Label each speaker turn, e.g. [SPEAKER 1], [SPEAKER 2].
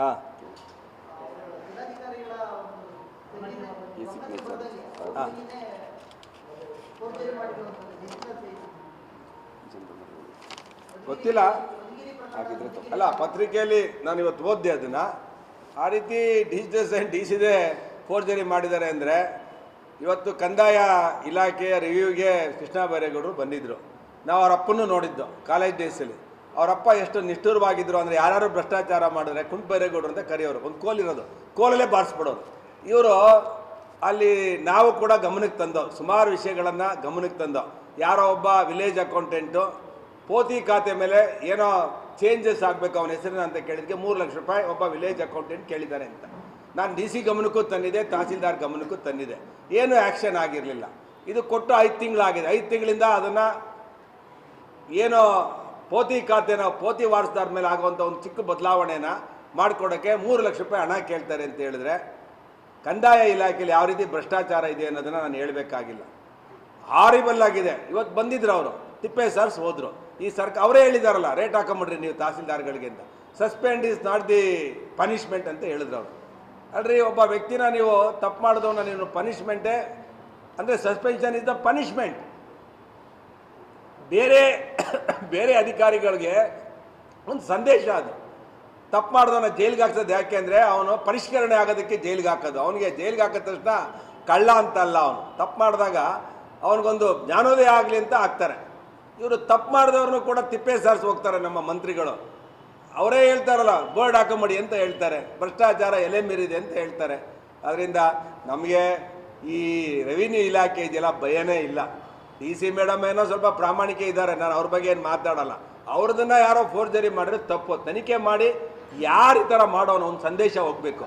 [SPEAKER 1] ಹಾಂ ಹಾಂ ಗೊತ್ತಿಲ್ಲ ಅಲ್ಲ, ಪತ್ರಿಕೆಯಲ್ಲಿ ನಾನು ಇವತ್ತು ಓದಿದೆ ಅದನ್ನು. ಆ ರೀತಿ ಡಿಸಿದೇ ಫೋರ್ಜರಿ ಮಾಡಿದ್ದಾರೆ ಅಂದರೆ, ಇವತ್ತು ಕಂದಾಯ ಇಲಾಖೆಯ ರಿವ್ಯೂಗೆ ಕೃಷ್ಣ ಬೈರೇಗೌಡರು ಬಂದಿದ್ದರು. ನಾವು ಅವ್ರ ಅಪ್ಪನೂ ನೋಡಿದ್ದು ಕಾಲೇಜ್ ಡೇಸಲ್ಲಿ. ಅವರಪ್ಪ ಎಷ್ಟು ನಿಷ್ಠುರವಾಗಿದ್ದರು ಅಂದರೆ, ಯಾರು ಭ್ರಷ್ಟಾಚಾರ ಮಾಡಿದ್ರೆ ಕುಂಟ್ ಬೈರೇಗೌಡರು ಅಂತ ಕರೆಯೋರು. ಒಂದು ಕೋಲಿರೋದು, ಕೋಲಲ್ಲೇ ಬಾರಿಸ್ಬಿಡೋರು ಇವರು. ಅಲ್ಲಿ ನಾವು ಕೂಡ ಗಮನಕ್ಕೆ ತಂದೋ, ಸುಮಾರು ವಿಷಯಗಳನ್ನು ಗಮನಕ್ಕೆ ತಂದೋ. ಯಾರೋ ಒಬ್ಬ ವಿಲೇಜ್ ಅಕೌಂಟೆಂಟು ಪೋತಿ ಖಾತೆ ಮೇಲೆ ಏನೋ ಚೇಂಜಸ್ ಆಗಬೇಕು ಅವನ ಹೆಸರಿನ ಅಂತ ಕೇಳಿದಕ್ಕೆ 3 ಲಕ್ಷ ರೂಪಾಯಿ ಒಬ್ಬ ವಿಲೇಜ್ ಅಕೌಂಟೆಂಟ್ ಕೇಳಿದ್ದಾರೆ ಅಂತ ನಾನು DC ಗಮನಕ್ಕೂ ತಂದಿದೆ, ತಹಸೀಲ್ದಾರ್ ಗಮನಕ್ಕೂ ತಂದಿದೆ. ಏನೂ ಆ್ಯಕ್ಷನ್ ಆಗಿರಲಿಲ್ಲ. ಇದು ಕೊಟ್ಟು 5 ತಿಂಗಳಾಗಿದೆ. 5 ತಿಂಗಳಿಂದ ಅದನ್ನು ಏನೋ ಪೋತಿ ಖಾತೆನ ಪೋತಿ ವಾರಸ್ದಾರ ಮೇಲೆ ಆಗುವಂಥ ಒಂದು ಚಿಕ್ಕ ಬದಲಾವಣೆನ ಮಾಡಿಕೊಡೋಕ್ಕೆ 3 ಲಕ್ಷ ರೂಪಾಯಿ ಹಣ ಕೇಳ್ತಾರೆ ಅಂತ ಹೇಳಿದ್ರೆ, ಕಂದಾಯ ಇಲಾಖೆಯಲ್ಲಿ ಯಾವ ರೀತಿ ಭ್ರಷ್ಟಾಚಾರ ಇದೆ ಅನ್ನೋದನ್ನು ನಾನು ಹೇಳಬೇಕಾಗಿಲ್ಲ. ಹಾರಿಬಲ್ ಆಗಿದೆ. ಇವತ್ತು ಬಂದಿದ್ರು ಅವರು, ತಿಪ್ಪೆ ಸರ್ಸ್ ಹೋದರು. ಈ ಅವರೇ ಹೇಳಿದಾರಲ್ಲ, ರೇಟ್ ಹಾಕೊಂಬಿಡ್ರಿ ನೀವು ತಹಸೀಲ್ದಾರ್ಗಳಿಗೆ ಅಂತ. Suspend is not the punishment ಅಂತ ಹೇಳಿದ್ರು ಅವರು. ಅಲ್ರಿ, ಒಬ್ಬ ವ್ಯಕ್ತಿನ ನೀವು ತಪ್ಪು ಮಾಡಿದವನ್ನ ನೀವು ಪನಿಷ್ಮೆಂಟೇ ಅಂದರೆ ಸಸ್ಪೆನ್ಷನ್ ಇಸ್ ದ ಪನಿಷ್ಮೆಂಟ್. ಬೇರೆ ಅಧಿಕಾರಿಗಳಿಗೆ ಒಂದು ಸಂದೇಶ ಅದು. ತಪ್ಪು ಮಾಡಿದವನ್ನ ಜೈಲಿಗೆ ಹಾಕ್ಸೋದು ಯಾಕೆ ಅಂದರೆ, ಅವನು ಪರಿಷ್ಕರಣೆ ಆಗೋದಕ್ಕೆ ಜೈಲಿಗೆ ಹಾಕೋದು. ಅವನಿಗೆ ಜೈಲಿಗೆ ಹಾಕಿದ ತಕ್ಷಣ ಕಳ್ಳ ಅಂತಲ್ಲ, ಅವನು ತಪ್ಪು ಮಾಡಿದಾಗ ಅವನಿಗೊಂದು ಜ್ಞಾನೋದಯ ಆಗಲಿ ಅಂತ ಹಾಕ್ತಾರೆ. ಇವರು ತಪ್ಪು ಮಾಡಿದವ್ರನ್ನೂ ಕೂಡ ತಿಪ್ಪೆ ಸಾರಿಸಿ ಹೋಗ್ತಾರೆ ನಮ್ಮ ಮಂತ್ರಿಗಳು. ಅವರೇ ಹೇಳ್ತಾರಲ್ಲ, ಬೋರ್ಡ್ ಹಾಕೊಂಬಿಡಿ ಅಂತ ಹೇಳ್ತಾರೆ, ಭ್ರಷ್ಟಾಚಾರ ಎಲೆ ಮೀರಿದೆ ಅಂತ ಹೇಳ್ತಾರೆ. ಅದರಿಂದ ನಮಗೆ ಈ ರೆವಿನ್ಯೂ ಇಲಾಖೆ ಇದೆಯಲ್ಲ, ಭಯನೇ ಇಲ್ಲ. DC ಮೇಡಮ್ ಏನೋ ಸ್ವಲ್ಪ ಪ್ರಾಮಾಣಿಕ ಇದ್ದಾರೆ, ನಾನು ಅವ್ರ ಬಗ್ಗೆ ಏನು ಮಾತಾಡಲ್ಲ. ಅವ್ರದನ್ನು ಯಾರೋ ಫೋರ್ಜರಿ ಮಾಡಿದ್ರೆ ತಪ್ಪು. ತನಿಖೆ ಮಾಡಿ ಯಾರು ಈ ಥರ ಮಾಡೋನು ಒಂದು ಸಂದೇಶ ಹೋಗಬೇಕು.